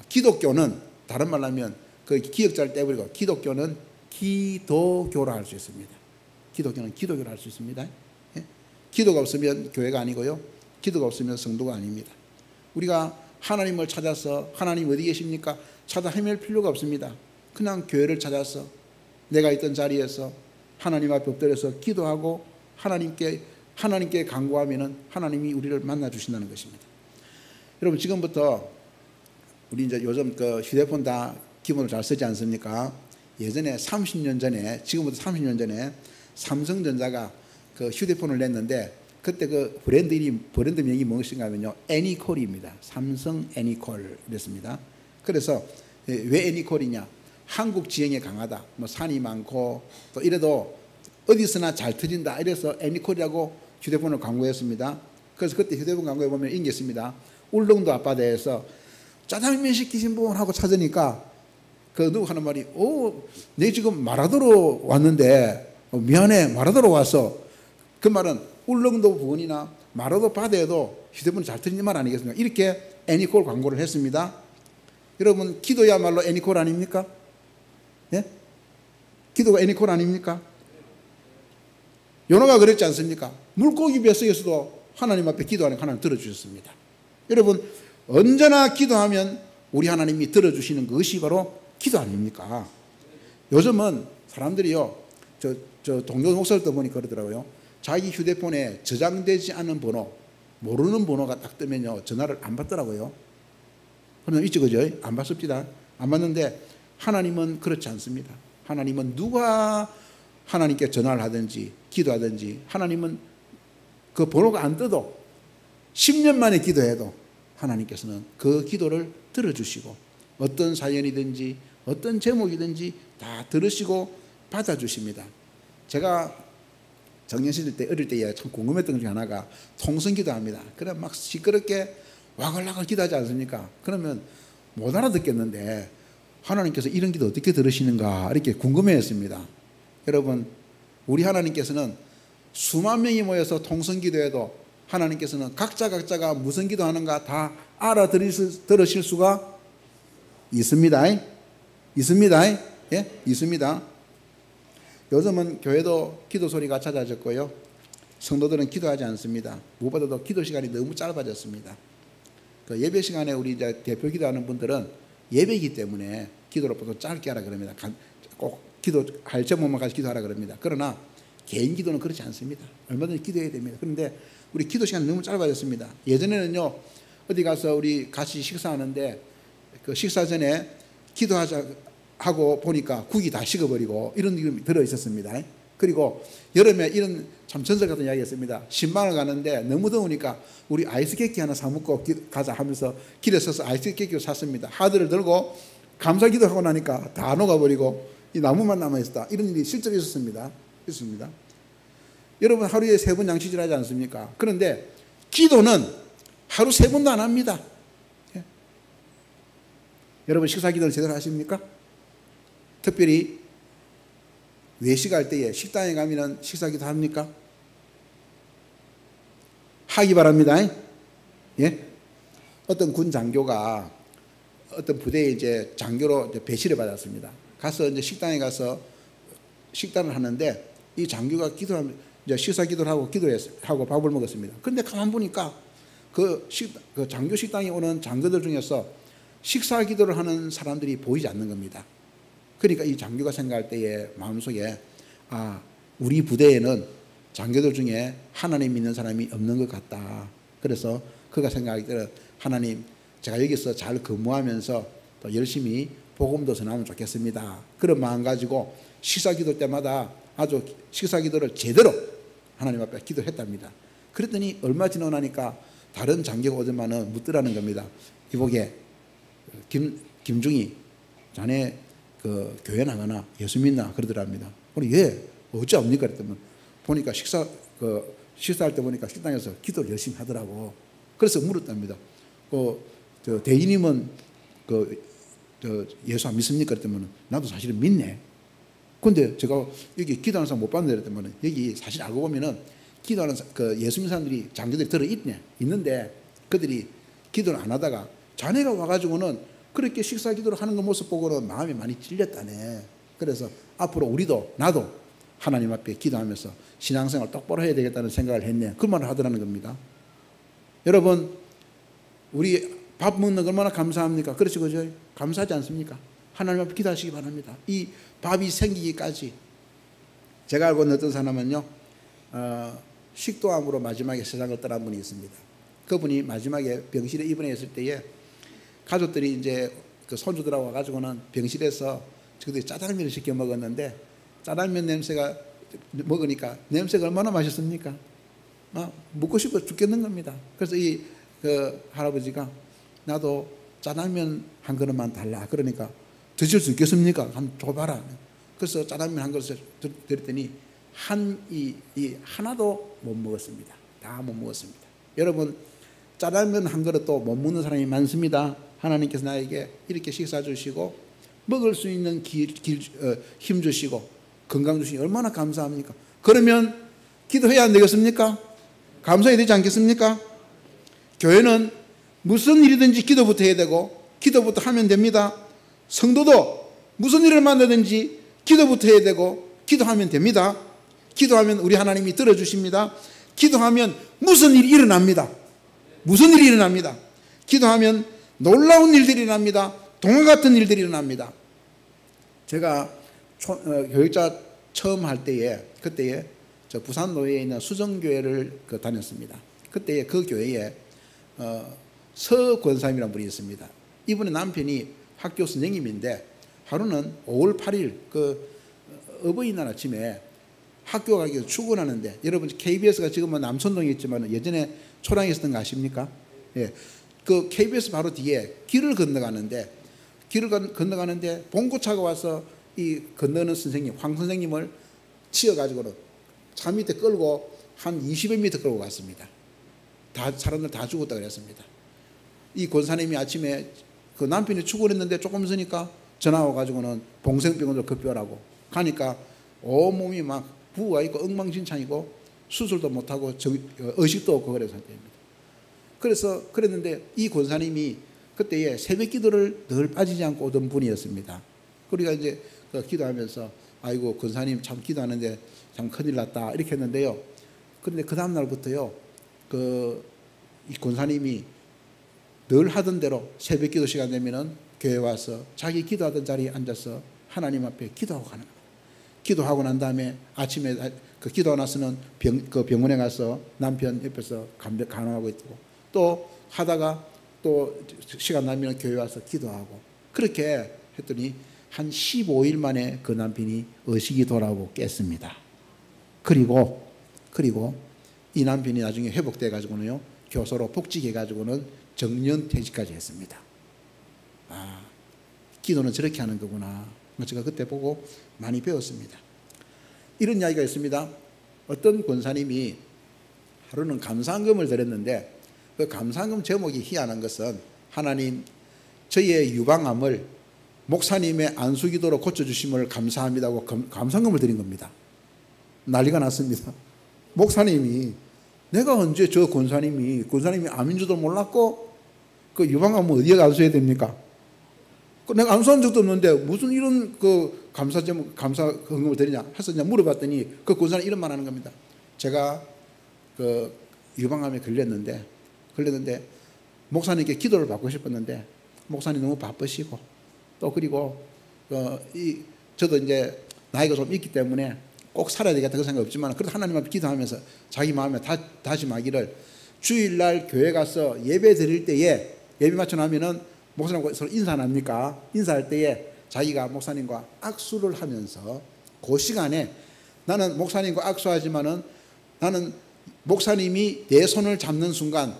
기독교는, 다른 말로 하면 그 기역자를 떼버리고 기독교는 기도교라 할 수 있습니다. 기독교는 기도교라 할 수 있습니다. 예? 기도가 없으면 교회가 아니고요, 기도가 없으면 성도가 아닙니다. 우리가 하나님을 찾아서 하나님 어디 계십니까? 찾아 헤맬 필요가 없습니다. 그냥 교회를 찾아서 내가 있던 자리에서 하나님 앞에 엎드려서 기도하고 하나님께 간구하면은 하나님이 우리를 만나 주신다는 것입니다. 여러분, 지금부터 우리 이제 요즘 그 휴대폰 다 기본으로 잘 쓰지 않습니까? 예전에 30년 전에, 지금부터 30년 전에 삼성전자가 그 휴대폰을 냈는데, 그때 그 브랜드 명이 무엇인가 하면요, 애니콜입니다. 삼성 애니콜 이랬습니다. 그래서 왜 애니콜이냐? 한국 지형에 강하다, 뭐 산이 많고 또 이래도 어디서나 잘 터진다, 이래서 애니콜이라고 휴대폰을 광고했습니다. 그래서 그때 휴대폰 광고에 보면 이게 있습니다. 울릉도 앞바다에서 짜장면 시키신 분 하고 찾으니까 그 누구 하는 말이, 내 지금 마라도로 왔는데 미안해, 마라도로 왔어. 그 말은 울릉도 부근이나 마라도 바다에도 휴대폰이 잘 터지는 말 아니겠습니까? 이렇게 애니콜 광고를 했습니다. 여러분, 기도야말로 애니콜 아닙니까? 예? 기도가 애니콜 아닙니까? 요나가 그랬지 않습니까? 물고기 뱃속에서도 하나님 앞에 기도하는 하나님 들어주셨습니다. 여러분, 언제나 기도하면 우리 하나님이 들어주시는 것이 바로 기도 아닙니까? 요즘은 사람들이요, 저 동료 목사들도 보니까 그러더라고요. 자기 휴대폰에 저장되지 않은 번호, 모르는 번호가 딱 뜨면요, 전화를 안 받더라고요. 그러면 있죠, 그죠? 안 받습니다. 안 받는데 하나님은 그렇지 않습니다. 하나님은 누가 하나님께 전화를 하든지 기도하든지 하나님은 그 번호가 안 떠도 10년 만에 기도해도 하나님께서는 그 기도를 들어주시고 어떤 사연이든지 어떤 제목이든지 다 들으시고 받아주십니다. 제가 청년시절 때 어릴 때 참 궁금했던 것 중에 하나가 통성기도합니다. 그래 막 시끄럽게 와글와글 기도하지 않습니까? 그러면 못 알아듣겠는데 하나님께서 이런 기도 어떻게 들으시는가 이렇게 궁금해했습니다. 여러분, 우리 하나님께서는 수만 명이 모여서 통성기도해도 하나님께서는 각자가 무슨 기도하는가 다 알아들으실 수가 있습니다. 있습니다. 예? 있습니다. 요즘은 교회도 기도 소리가 잦아졌고요, 성도들은 기도하지 않습니다. 무엇보다도 기도 시간이 너무 짧아졌습니다. 그 예배 시간에 우리 이제 대표 기도하는 분들은 예배이기 때문에 기도를 보통 짧게 하라 그럽니다. 꼭 기도할 제목만 가지고 기도하라 그럽니다. 그러나 개인 기도는 그렇지 않습니다. 얼마든지 기도해야 됩니다. 그런데 우리 기도 시간이 너무 짧아졌습니다. 예전에는요, 어디 가서 우리 같이 식사하는데 그 식사 전에 기도하자 하고 보니까 국이 다 식어버리고 이런 일이 들어 있었습니다. 그리고 여름에 이런 참 전설 같은 이야기 했습니다. 신방을 가는데 너무 더우니까 우리 아이스 케이크 하나 사 먹고 가자 하면서 길에 서서 아이스 케이크를 샀습니다. 하드를 들고 감사 기도하고 나니까 다 녹아버리고 이 나무만 남아있었다. 이런 일이 실제로 있었습니다. 여러분 하루에 3번 양치질 하지 않습니까? 그런데 기도는 하루 3번도 안 합니다. 예. 여러분 식사 기도를 제대로 하십니까? 특별히 외식할 때에 식당에 가면 식사 기도 합니까? 하기 바랍니다. 예? 어떤 군 장교가 어떤 부대에 이제 장교로 배치를 받았습니다. 가서 이제 식당에 가서 식단을 하는데 이 장교가 이제 식사 기도를 하고 하고 밥을 먹었습니다. 그런데 가만 보니까 그 장교 식당에 오는 장교들 중에서 식사 기도를 하는 사람들이 보이지 않는 겁니다. 그러니까 이 장교가 생각할 때에 마음속에 우리 부대에는 장교들 중에 하나님 믿는 사람이 없는 것 같다. 그래서 그가 생각할 때는 하나님, 제가 여기서 잘 근무하면서 또 열심히 복음도 전하면 좋겠습니다. 그런 마음 가지고 식사 기도 때마다 아주 식사 기도를 제대로 하나님 앞에 기도했답니다. 그랬더니 얼마 지나고 나니까 다른 장교가 오더만은 묻더라는 겁니다. 이보게 김중희 자네 그 교회 나가나 예수 믿나 그러더랍니다. 그럼 예 어찌합니까 그랬더니 보니까 식사할 때 보니까 식당에서 기도를 열심히 하더라고. 그래서 물었답니다. 저 대인님은 예수 안 믿습니까 그랬더니 나도 사실은 믿네. 근데 제가 여기 기도하는 사람 못 봤는데 그랬더니 여기 사실 알고 보면은 기도하는 예수 믿는 사람들이 장교들이 있는데 그들이 기도를 안 하다가 자네가 와가지고는 그렇게 식사 기도를 하는 그 모습 보고는 마음이 많이 찔렸다네. 그래서 앞으로 나도 하나님 앞에 기도하면서 신앙생활 똑바로 해야 되겠다는 생각을 했네. 그 말을 하더라는 겁니다. 여러분 우리 밥 먹는 거 얼마나 감사합니까? 그렇죠, 그죠? 감사하지 않습니까? 하나님 앞에 기도하시기 바랍니다. 이 밥이 생기기까지. 제가 알고 있는 어떤 사람은요, 식도암으로 마지막에 세상을 떠난 분이 있습니다. 그분이 마지막에 병실에 입원했을 때에 가족들이 이제 그 손주들하고 와가지고는 병실에서 저들이 짜장면을 시켜 먹었는데 짜장면 냄새가 먹으니까 냄새가 얼마나 맛있습니까? 먹고 싶어 죽겠는 겁니다. 그래서 그 할아버지가 나도 짜장면 한 그릇만 달라. 그러니까 드실 수 있겠습니까? 한번 줘봐라. 그래서 짜장면 한 그릇을 드렸더니 하나도 못 먹었습니다. 다 못 먹었습니다. 여러분 짜장면 한 그릇도 못 먹는 사람이 많습니다. 하나님께서 나에게 이렇게 식사 주시고 먹을 수 있는 힘 주시고 건강 주시니 얼마나 감사합니까? 그러면 기도해야 안 되겠습니까? 감사해야 되지 않겠습니까? 교회는 무슨 일이든지 기도부터 해야 되고 기도부터 하면 됩니다. 성도도 무슨 일을 만나든지 기도부터 해야 되고 기도하면 됩니다. 기도하면 우리 하나님이 들어주십니다. 기도하면 무슨 일이 일어납니다. 무슨 일이 일어납니다. 기도하면 놀라운 일들이 일어납니다. 동화 같은 일들이 일어납니다. 제가 교육자 처음 할 때에 그때에 저 부산 노예에 있는 수정교회를 다녔습니다. 그때에 그 교회에 서 권사님이라는 분이 있습니다. 이분의 남편이 학교 선생님인데 하루는 5월 8일 어버이날 아침에 학교 가기 위해서 출근하는데 여러분 KBS가 지금은 남천동에 있지만 예전에 초량에 있었던 거 아십니까? 예. 그 KBS 바로 뒤에 길을 건너가는데 봉고차가 와서 이 건너는 선생님 황 선생님을 치어가지고는 차 밑에 끌고 한 20여 미터 끌고 갔습니다. 사람들 다 죽었다 그랬습니다. 이 권사님이 아침에 그 남편이 출근했는데 조금 있으니까 전화 와가지고는 봉생병원으로 급여라고 가니까 온몸이 막 부가 있고 엉망진창이고 수술도 못하고 의식도 없고 그런 상태입니다. 그래서 그랬는데 이 권사님이 그때에 새벽 기도를 늘 빠지지 않고 오던 분이었습니다. 우리가 이제 기도하면서 아이고 권사님 참 기도하는데 참 큰일 났다 이렇게 했는데요. 그런데 그 다음 날부터요 이 권사님이 늘 하던 대로 새벽 기도 시간 되면은 교회 와서 자기 기도하던 자리에 앉아서 하나님 앞에 기도하고 가는 거예요. 기도하고 난 다음에 아침에 기도하고 나서는 병원에 가서 남편 옆에서 간호하고 있고 또 하다가 또 시간 나면 교회 와서 기도하고 그렇게 했더니 한 15일 만에 그 남편이 의식이 돌아오고 깼습니다. 그리고 이 남편이 나중에 회복돼 가지고는요 교사로 복직해 가지고는 정년퇴직까지 했습니다. 기도는 저렇게 하는 거구나. 제가 그때 보고 많이 배웠습니다. 이런 이야기가 있습니다. 어떤 권사님이 하루는 감사헌금을 드렸는데 그 감사헌금 제목이 희한한 것은 하나님 저희의 유방암을 목사님의 안수기도로 고쳐주심을 감사합니다 하고 감사헌금을 드린 겁니다. 난리가 났습니다. 목사님이 내가 언제 저 권사님이 암인 줄도 몰랐고 그 유방암을 어디에 안수해야 됩니까? 내가 안수한 적도 없는데 무슨 이런 그 감사헌금을 드리냐 해서 그냥 물어봤더니 그 권사님 이런 말 하는 겁니다. 제가 그 유방암에 걸렸는데 목사님께 기도를 받고 싶었는데 목사님 너무 바쁘시고 또 그리고 저도 이제 나이가 좀 있기 때문에 꼭 살아야 되겠다 그 생각 없지만 그래도 하나님 앞에 기도하면서 자기 마음에 다짐하기를 주일날 교회 가서 예배 드릴 때에 예배 마쳐 나면은 목사님과 서로 인사 안 합니까? 인사할 때에 자기가 목사님과 악수를 하면서 그 시간에 나는 목사님과 악수하지만은 나는 목사님이 내 손을 잡는 순간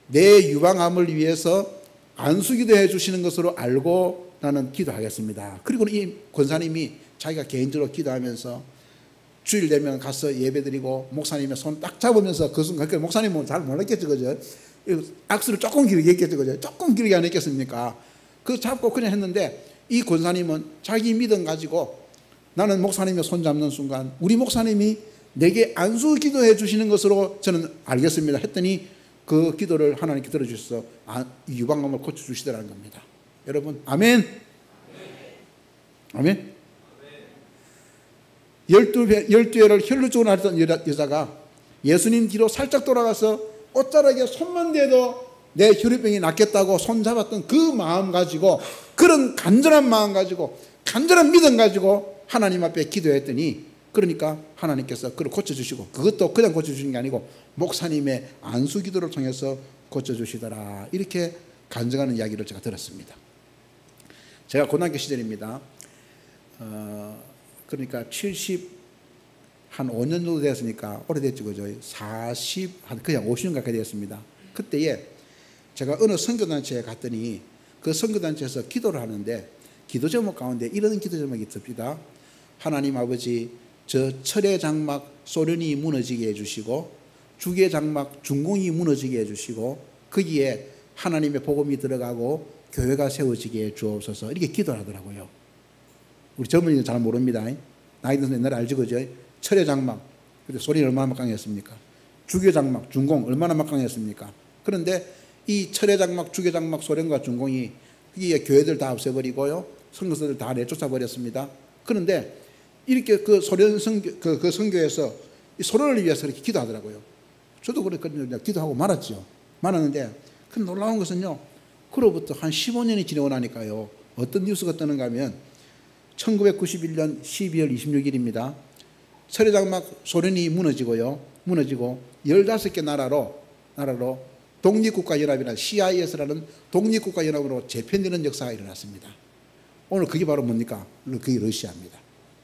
내 유방암을 위해서 안수기도 해주시는 것으로 알고 나는 기도하겠습니다. 그리고 이 권사님이 자기가 개인적으로 기도하면서 주일 되면 가서 예배드리고 목사님의 손 딱 잡으면서 그 순간 그러니까 목사님은 잘 몰랐겠죠, 그죠? 악수를 조금 길게 했겠죠, 그죠? 조금 길게 안 했겠습니까? 그 잡고 그냥 했는데 이 권사님은 자기 믿음 가지고 나는 목사님의 손 잡는 순간 우리 목사님이 내게 안수 기도해 주시는 것으로 저는 알겠습니다 했더니 그 기도를 하나님께 들어주셔서 유방암을 고쳐주시더라는 겁니다. 여러분 아멘. 아멘. 12회를 혈루증으로 앓던 여자가 예수님 뒤로 살짝 돌아가서 옷자락에 손만 대도 내 혈루병이 낫겠다고 손 잡았던 그 마음 가지고 그런 간절한 마음 가지고 간절한 믿음 가지고 하나님 앞에 기도했더니 그러니까 하나님께서 그를 고쳐주시고 그것도 그냥 고쳐주신 게 아니고 목사님의 안수기도를 통해서 고쳐주시더라. 이렇게 간증하는 이야기를 제가 들었습니다. 제가 고등학교 시절입니다. 그러니까 한 5년 정도 됐으니까 오래됐죠, 그죠? 그냥 50년 가까이 되었습니다. 그때에 제가 어느 선교단체에 갔더니 그 선교단체에서 기도를 하는데 기도 제목 가운데 이런 기도 제목이 있습니다. 하나님 아버지 저 철의 장막 소련이 무너지게 해주시고 주의 장막 중공이 무너지게 해주시고 거기에 하나님의 복음이 들어가고 교회가 세워지게 해주옵소서 이렇게 기도를 하더라고요. 우리 젊은이는 잘 모릅니다. 나이 든 옛날에 알죠, 그죠? 철의 장막 소련이 얼마나 막강했습니까? 주의 장막 중공 얼마나 막강했습니까? 그런데 이 철의 장막 주의 장막 소련과 중공이 거기에 교회들 다 없애버리고요 선교사들 다 내쫓아버렸습니다. 그런데 이렇게 그 소련 그 선교에서 이 소련을 위해서 이렇게 기도하더라고요. 저도 그랬거든요. 기도하고 말았죠. 말았는데 그 놀라운 것은요. 그로부터 한 15년이 지나고 나니까요. 어떤 뉴스가 뜨는가 하면 1991년 12월 26일입니다. 철의 장막 소련이 무너지고 15개 나라로 독립국가연합이라는 CIS라는 독립국가연합으로 재편되는 역사가 일어났습니다. 오늘 그게 바로 뭡니까? 그게 러시아입니다.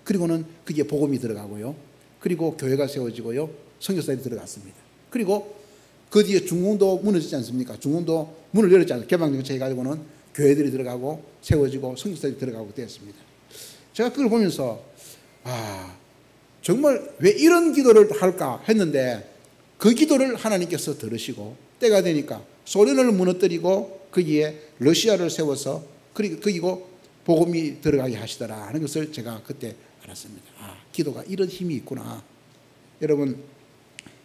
그리고는 그게 복음이 들어가고요. 그리고 교회가 세워지고요. 선교사들이 들어갔습니다. 그리고 그 뒤에 중공도 무너지지 않습니까? 중공도 문을 열었지 않습니까? 개방정책 해가지고는 교회들이 들어가고 세워지고 선교사들이 들어가고 되었습니다. 제가 그걸 보면서 정말 왜 이런 기도를 할까 했는데 그 기도를 하나님께서 들으시고 때가 되니까 소련을 무너뜨리고 거기에 러시아를 세워서 그리고 복음이 들어가게 하시더라 하는 것을 제가 그때 알았습니다. 기도가 이런 힘이 있구나. 여러분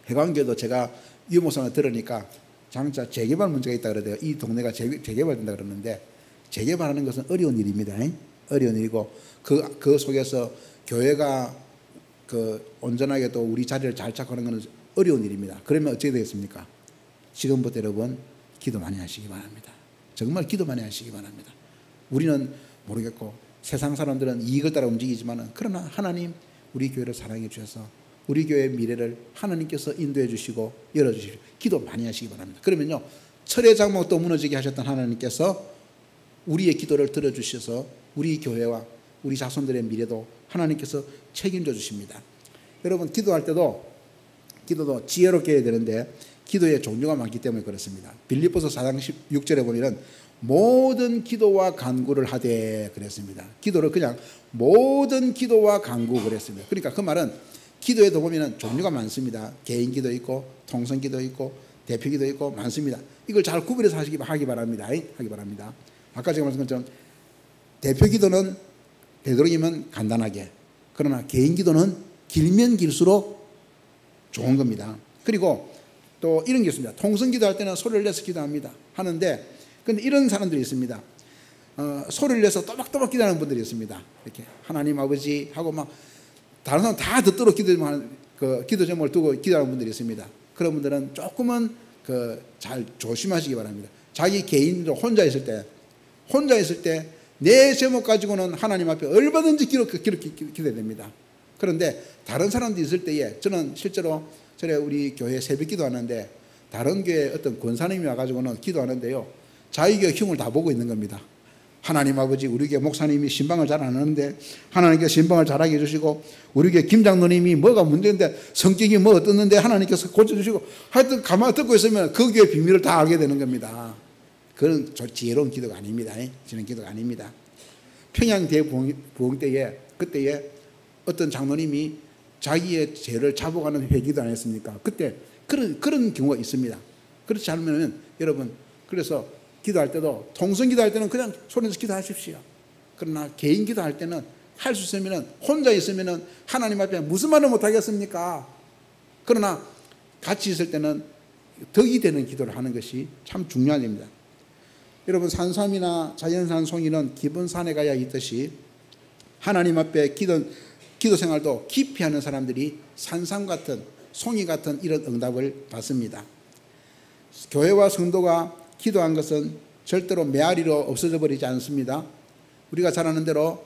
해관교도 제가 유모상을 들으니까 장차 재개발 문제가 있다 그러대요. 이 동네가 재개발된다 그러는데 재개발하는 것은 어려운 일입니다. 어려운 일이고 그 속에서 교회가 온전하게 또 우리 자리를 잘 찾고 하는 것은 어려운 일입니다. 그러면 어떻게 되겠습니까? 지금부터 여러분 기도 많이 하시기 바랍니다. 정말 기도 많이 하시기 바랍니다. 우리는 모르겠고 세상 사람들은 이익을 따라 움직이지만 그러나 하나님 우리 교회를 사랑해 주셔서 우리 교회의 미래를 하나님께서 인도해 주시고 열어주시고 기도 많이 하시기 바랍니다. 그러면요 철의 장막도 무너지게 하셨던 하나님께서 우리의 기도를 들어주셔서 우리 교회와 우리 자손들의 미래도 하나님께서 책임져 주십니다. 여러분 기도할 때도 기도도 지혜롭게 해야 되는데 기도의 종류가 많기 때문에 그렇습니다. 빌립보서 4장 16절에 보면 모든 기도와 간구를 하되 그랬습니다. 기도를 그냥 모든 기도와 간구 그랬습니다. 그러니까 그 말은 기도에도 보면 종류가 많습니다. 개인 기도 있고 통성 기도 있고 대표 기도 있고 많습니다. 이걸 잘 구분해서 하기 바랍니다. 아까 제가 말씀드린 것처럼 대표 기도는 되도록이면 간단하게, 그러나 개인 기도는 길면 길수록 좋은 겁니다. 그리고 또 이런 게 있습니다. 통성 기도할 때는 소리를 내서 기도합니다. 하는데 근데 이런 사람들이 있습니다. 소리를 내서 또박또박 기도하는 분들이 있습니다. 이렇게 하나님 아버지 하고 막 다른 사람 다 듣도록 기도 제목을 두고 기도하는 분들이 있습니다. 그런 분들은 조금은 잘 조심하시기 바랍니다. 자기 개인으로 혼자 있을 때 내 제목 가지고는 하나님 앞에 얼마든지 기도해야 됩니다. 그런데 다른 사람들이 있을 때에 저는 실제로 우리 교회 새벽 기도하는데 다른 교회 어떤 권사님이 와가지고는 기도하는데요, 자기 교회 흉을 다 보고 있는 겁니다. 하나님 아버지, 우리 교회 목사님이 신방을 잘 안 하는데 하나님께서 신방을 잘하게 해주시고, 우리 교회 김장로님이 뭐가 문제인데 성격이 뭐 어떻는데 하나님께서 고쳐주시고, 하여튼 가만히 듣고 있으면 그 교회 비밀을 다 알게 되는 겁니다. 그건 지혜로운 기도가 아닙니다. 지는 기도가 아닙니다. 평양 대부흥 때에 그때에 어떤 장로님이 자기의 죄를 자복하는 회기도 안 했습니까? 그때 그런 경우가 있습니다. 그렇지 않으면 여러분, 그래서 기도할 때도 통성 기도할 때는 그냥 손에서 기도하십시오. 그러나 개인 기도할 때는 할 수 있으면, 혼자 있으면 하나님 앞에 무슨 말을 못 하겠습니까? 그러나 같이 있을 때는 덕이 되는 기도를 하는 것이 참 중요한 일입니다. 여러분, 산삼이나 자연산 송이는 기본 산에 가야 있듯이 하나님 앞에 기도 생활도 깊이 하는 사람들이 산삼 같은, 송이 같은 이런 응답을 받습니다. 교회와 성도가 기도한 것은 절대로 메아리로 없어져 버리지 않습니다. 우리가 잘 아는 대로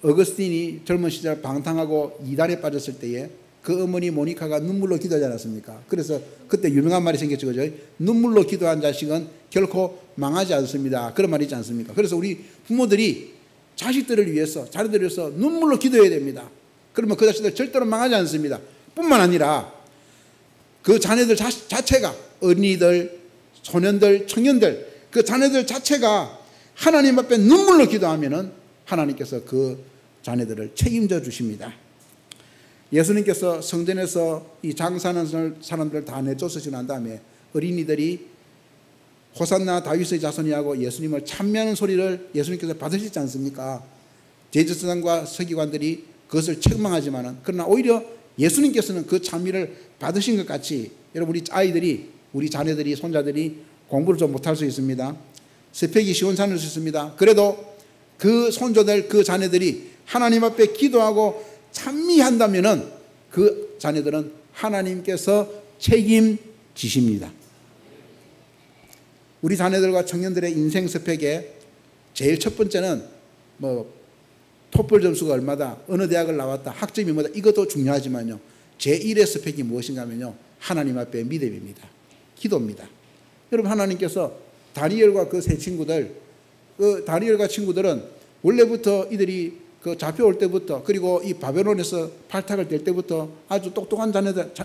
어거스틴이 젊은 시절 방탕하고 이단에 빠졌을 때에 그 어머니 모니카가 눈물로 기도하지 않았습니까? 그래서 그때 유명한 말이 생겼죠. 그죠? 눈물로 기도한 자식은 결코 망하지 않습니다. 그런 말이 있지 않습니까? 그래서 우리 부모들이 자식들을 위해서, 자녀들을 위해서 눈물로 기도해야 됩니다. 그러면 그 자식들 절대로 망하지 않습니다. 뿐만 아니라 그 자녀들 자체가, 어린이들, 소년들, 청년들, 그 자녀들 자체가 하나님 앞에 눈물로 기도하면은 하나님께서 그 자녀들을 책임져 주십니다. 예수님께서 성전에서 이 장사하는 사람들 다 내쫓으시고 난 다음에 어린이들이 호산나 다윗의 자손이 하고 예수님을 찬미하는 소리를 예수님께서 받으시지 않습니까? 대제사장과 서기관들이 그것을 책망하지만은, 그러나 오히려 예수님께서는 그 찬미를 받으신 것 같이, 여러분, 우리 자녀들이, 손자들이 공부를 좀 못할 수 있습니다. 스펙이 시원찮을 수 있습니다. 그래도 그 손자들, 그 자녀들이 하나님 앞에 기도하고 찬미한다면은 그 자녀들은 하나님께서 책임지십니다. 우리 자녀들과 청년들의 인생 스펙에 제일 첫 번째는 토플 점수가 얼마다, 어느 대학을 나왔다, 학점이 뭐다, 이것도 중요하지만요, 제1의 스펙이 무엇인가 하면요, 하나님 앞에 믿음입니다. 기도입니다. 여러분, 하나님께서 다니엘과 그 세 친구들, 다니엘과 친구들은 원래부터 이들이 잡혀올 때부터, 그리고 이 바벨론에서 팔탁을 뗄 때부터 아주 똑똑한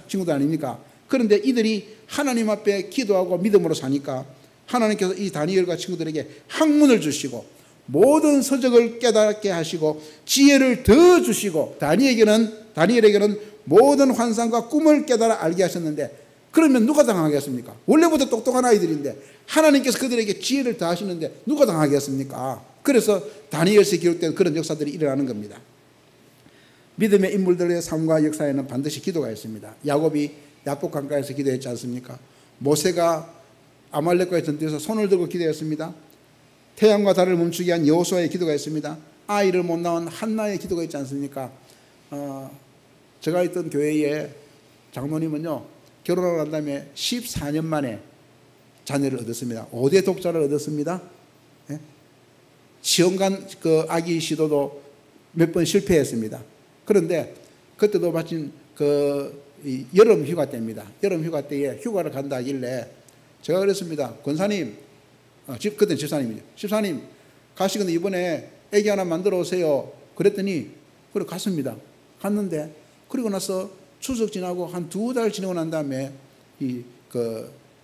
친구들 아닙니까? 그런데 이들이 하나님 앞에 기도하고 믿음으로 사니까 하나님께서 이 다니엘과 친구들에게 학문을 주시고 모든 서적을 깨닫게 하시고 지혜를 더 주시고 다니엘에게는 모든 환상과 꿈을 깨달아 알게 하셨는데, 그러면 누가 당하겠습니까? 원래부터 똑똑한 아이들인데 하나님께서 그들에게 지혜를 더하시는데 누가 당하겠습니까? 그래서 다니엘서에 기록된 그런 역사들이 일어나는 겁니다. 믿음의 인물들의 삶과 역사에는 반드시 기도가 있습니다. 야곱이 야복 강가에서 기도했지 않습니까? 모세가 아말렉과의 전투에서 손을 들고 기도했습니다. 태양과 달을 멈추게 한 여호수아의 기도가 있습니다. 아이를 못 낳은 한나의 기도가 있지 않습니까? 제가 있던 교회에 장로님은요, 결혼하고 난 다음에 14년 만에 자녀를 얻었습니다. 5대 독자를 얻었습니다. 시험관 아기 시도도 몇 번 실패했습니다. 그런데 그때도 마침 여름 휴가 때입니다. 여름 휴가 때에 휴가를 간다 하길래 제가 그랬습니다. 권사님, 그때는 집사님이죠. 집사님, 가시건데 이번에 애기 하나 만들어 오세요. 그랬더니 그래 갔습니다. 갔는데 그리고 나서 추석 지나고 한 2달 지나고 난 다음에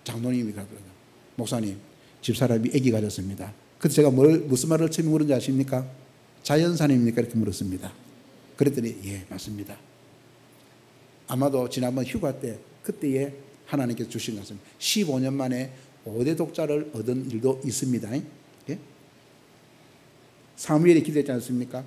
장로님이 그러더라고요. 목사님, 집사람이 아기 가졌습니다. 그래서 제가 무슨 말을 처음 물은지 아십니까? 자연산입니까? 이렇게 물었습니다. 그랬더니 예, 맞습니다. 아마도 지난번 휴가 때 그때에 하나님께서 주신 것 같습니다. 15년 만에 5대 독자를 얻은 일도 있습니다. 예? 사무엘이 기도했지 않습니까?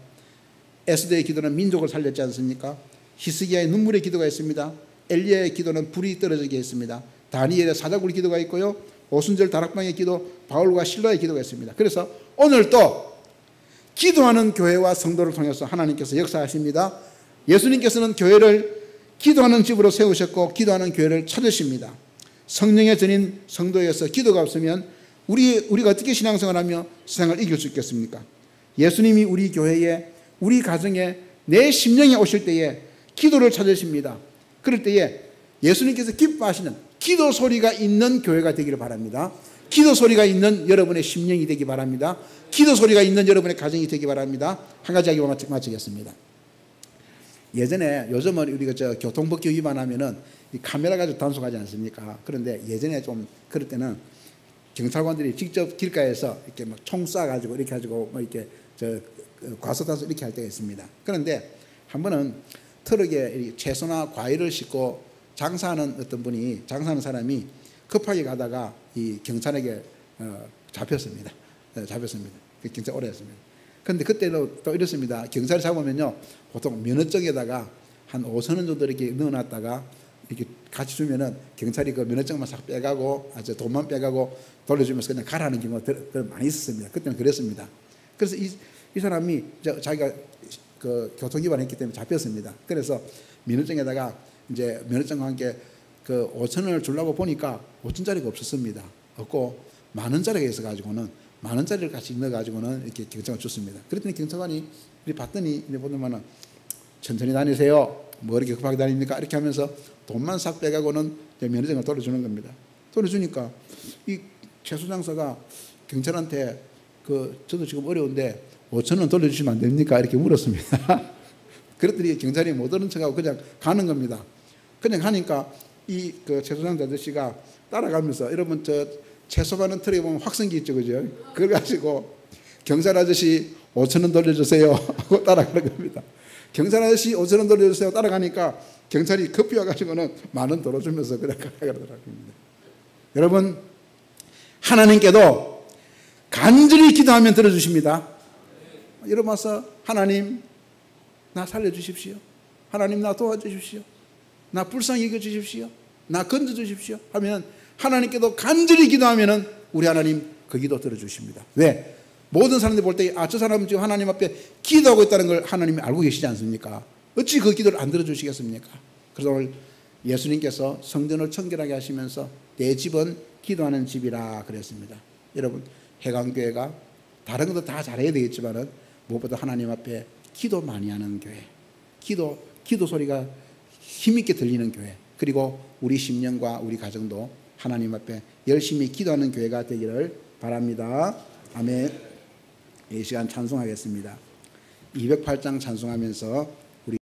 에스더의 기도는 민족을 살렸지 않습니까? 히스기야의 눈물의 기도가 있습니다. 엘리야의 기도는 불이 떨어지게 했습니다. 다니엘의 사자굴 기도가 있고요. 오순절 다락방의 기도, 바울과 실라의 기도가 있습니다. 그래서 오늘 또 기도하는 교회와 성도를 통해서 하나님께서 역사하십니다. 예수님께서는 교회를 기도하는 집으로 세우셨고 기도하는 교회를 찾으십니다. 성령의 전인 성도에서 기도가 없으면 우리가 어떻게 신앙생활하며 세상을 이길 수 있겠습니까? 예수님이 우리 교회에, 우리 가정에, 내 심령에 오실 때에 기도를 찾으십니다. 그럴 때에 예수님께서 기뻐하시는 기도 소리가 있는 교회가 되기를 바랍니다. 기도 소리가 있는 여러분의 심령이 되기 바랍니다. 기도 소리가 있는 여러분의 가정이 되기 바랍니다. 한 가지 이야기 마치겠습니다. 예전에, 요즘은 우리가 교통법규 위반하면은 이 카메라 가지고 단속하지 않습니까? 그런데 예전에 좀 그럴 때는 경찰관들이 직접 길가에서 이렇게 막 총 쏴가지고 이렇게 가지고 뭐 이렇게 과속 단속 이렇게 할 때가 있습니다. 그런데 한 번은 트럭에 채소나 과일을 싣고 장사하는 장사하는 사람이 급하게 가다가 이 경찰에게 잡혔습니다. 경찰 오래 했습니다. 그런데 그때도 또 이렇습니다. 경찰이 잡으면요, 보통 면허증에다가 한 5,000원 정도 이렇게 넣어놨다가 이렇게 같이 주면은 경찰이 그 면허증만 싹 빼가고, 돈만 빼가고 돌려주면서 그냥 가라는 경우가 많이 있었습니다. 그때는 그랬습니다. 그래서 이 사람이 자기가 그 교통위반했기 때문에 잡혔습니다. 그래서 면허증에다가 이제 면허증과 함께 그 5,000원을 주려고 보니까 5,000짜리가 없었습니다. 없고 10,000원짜리가 있어가지고는 10,000원짜리를 같이 넣어가지고는 이렇게 경찰관 줬습니다. 그랬더니 경찰관이 봤더니 보더만은 천천히 다니세요. 뭐 이렇게 급하게 다닙니까? 이렇게 하면서 돈만 싹 빼가고는 면허증을 돌려주는 겁니다. 돌려주니까 이 채소 장사가 경찰한테 저도 지금 어려운데 5,000원 돌려주시면 안 됩니까? 이렇게 물었습니다. 그랬더니 경찰이 못 들은 척하고 그냥 가는 겁니다. 그냥 가니까 이 채소 장사 아저씨가 따라가면서, 여러분 채소 가는 트럭에 보면 확성기 있죠, 그죠? 그걸 가지고 경찰 아저씨 5,000원 돌려주세요 하고 따라가는 겁니다. 경찰 아저씨 5,000원 돌려주세요 따라가니까 경찰이 급히 와가지고는 10,000원 돌려주면서 그냥 가라더라고요. 여러분, 하나님께도 간절히 기도하면 들어주십니다. 여러분 와서 하나님 나 살려주십시오. 하나님 나 도와주십시오. 나 불쌍히 여겨주십시오. 나 건져주십시오 하면 하나님께도 간절히 기도하면 우리 하나님 그 기도 들어주십니다. 왜? 모든 사람들이 볼 때 저 사람은 지금 하나님 앞에 기도하고 있다는 걸 하나님이 알고 계시지 않습니까? 어찌 그 기도를 안 들어주시겠습니까? 그래서 오늘 예수님께서 성전을 청결하게 하시면서 내 집은 기도하는 집이라 그랬습니다. 여러분, 해강교회가 다른 것도 다 잘해야 되겠지만은 무엇보다 하나님 앞에 기도 많이 하는 교회, 기도 소리가 힘있게 들리는 교회, 그리고 우리 심령과 우리 가정도 하나님 앞에 열심히 기도하는 교회가 되기를 바랍니다. 아멘. 이 시간 찬송하겠습니다. 208장 찬송하면서